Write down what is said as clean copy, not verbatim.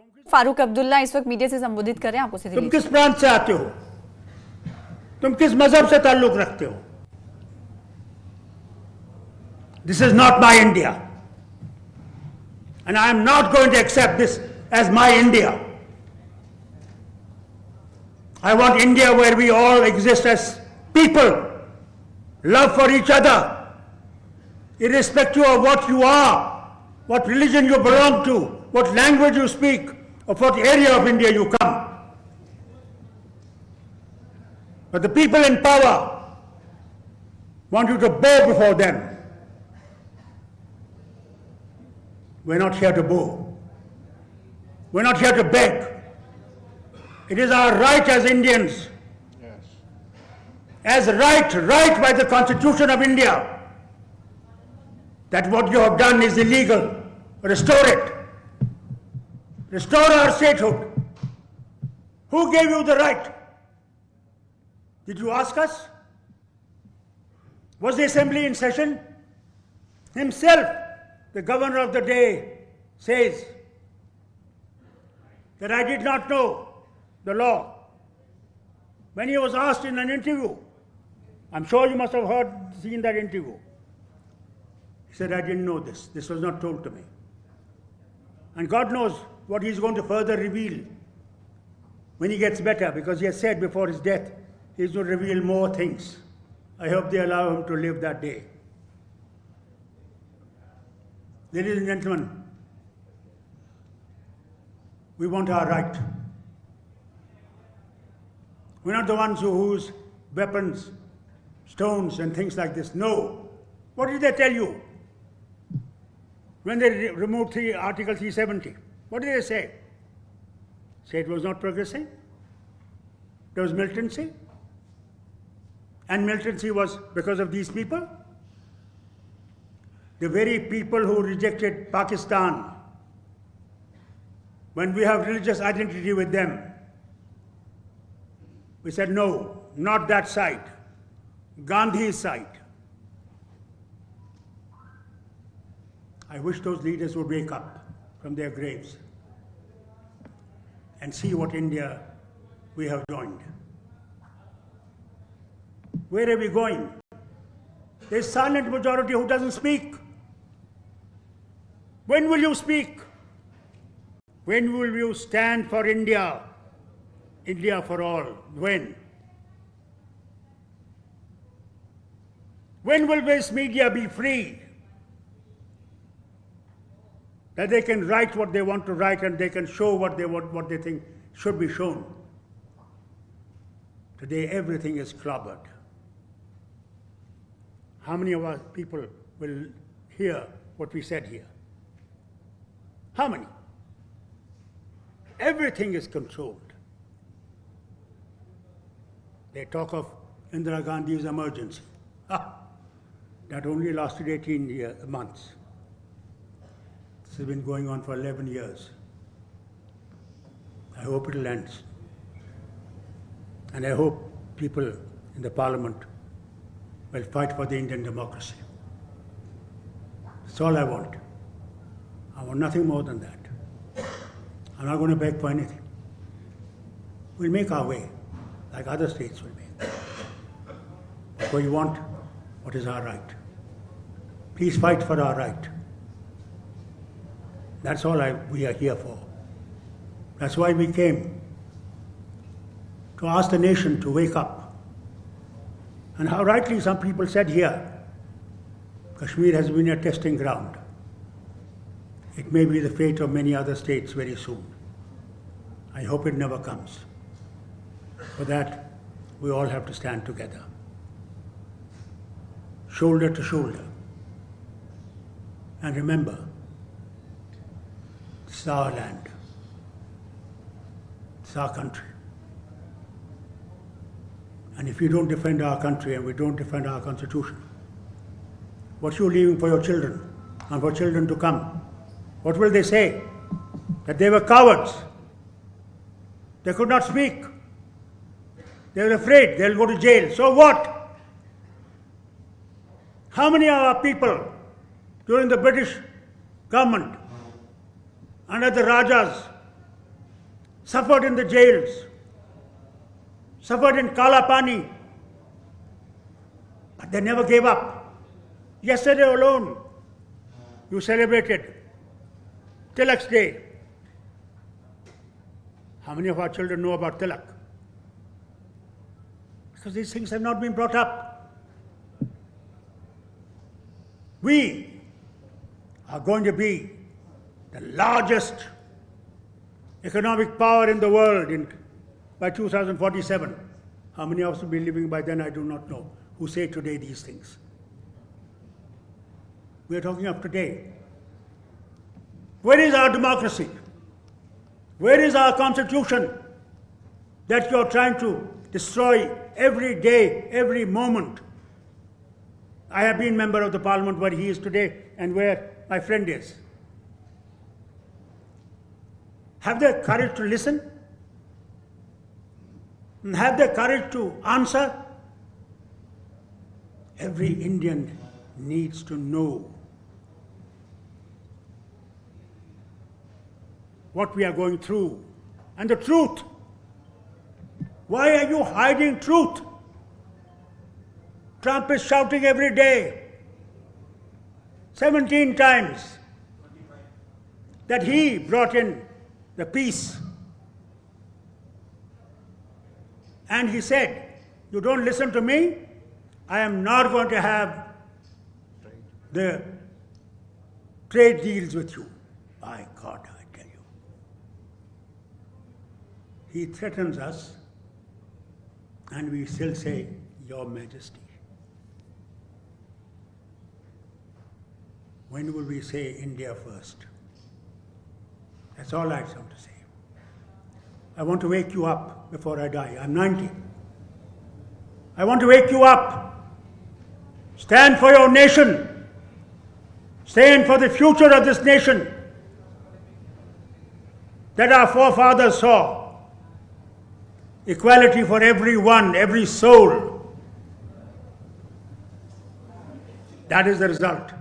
फारूक अब्दुल्ला इस वक्त मीडिया से संबोधित कर रहे हैं, आपको सीधे तुम किस प्रांत से आते हो, तुम किस मजहब से ताल्लुक रखते हो? This is not my India, and I am not going to accept this as my India. I want India where we all exist as people, love for each other, irrespective of what you are, what religion you belong to, what language you speak, of what area of India you come. But the people in power want you to bow before them. We're not here to bow. We're not here to beg. It is our right as Indians, as right by the Constitution of India, that what you have done is illegal. Restore it. Restore our statehood. Who gave you the right? Did you ask us? Was the assembly in session? Himself, the governor of the day, says that I did not know the law. When he was asked in an interview, I'm sure you must have seen that interview. He said, I didn't know this. This was not told to me. And God knows what he's going to further reveal when he gets better, because he has said before his death, he's going to reveal more things. I hope they allow him to live that day. Ladies and gentlemen, we want our right. We're not the ones who use weapons, stones and things like this. No. What did they tell you when they removed Article 370? What did they say? Say it was not progressing? There was militancy? And militancy was because of these people? The very people who rejected Pakistan, when we have religious identity with them, we said, no, not that side, Gandhi's side. I wish those leaders would wake up from their graves and see what India we have joined. Where are we going? There's a silent majority who doesn't speak. When will you speak? When will you stand for India? India for all. When? When will this media be free? That they can write what they want to write and they can show what they think should be shown. Today everything is clobbered. How many of our people will hear what we said here? How many? Everything is controlled. They talk of Indira Gandhi's emergency. That only lasted 18 months. This has been going on for 11 years. I hope it will end. And I hope people in the parliament will fight for the Indian democracy. That's all I want. I want nothing more than that. I'm not going to beg for anything. We'll make our way, like other states will make. But we want what is our right. Please fight for our right. That's all we are here for. That's why we came, to ask the nation to wake up. And how rightly some people said here, Kashmir has been a testing ground. It may be the fate of many other states very soon. I hope it never comes. For that, we all have to stand together, shoulder to shoulder. And remember, this is our land. It's our country. And if we don't defend our country and we don't defend our constitution, what are you leaving for your children and for children to come? What will they say? That they were cowards. They could not speak. They were afraid they'll go to jail. So what? How many of our people during the British government, under the Rajas, suffered in the jails, suffered in Kala Pani, but they never gave up. Yesterday alone, you celebrated Tilak's Day. How many of our children know about Tilak? Because these things have not been brought up. We are going to be the largest economic power in the world by 2047. How many of us will be living by then, I do not know, who say today these things. We are talking of today. Where is our democracy? Where is our constitution that you are trying to destroy every day, every moment? I have been member of the parliament where he is today and where my friend is. Have the courage to listen? And have the courage to answer? Every Indian needs to know what we are going through and the truth. Why are you hiding truth? Trump is shouting every day, 17 times, that he brought in the peace. And he said, you don't listen to me, I am not going to have the trade deals with you. By God, I tell you. He threatens us, and we still say, Your Majesty. When will we say India first? That's all I have to say. I want to wake you up before I die. I'm 90. I want to wake you up. Stand for your nation. Stand for the future of this nation that our forefathers saw. Equality for everyone, every soul. That is the result.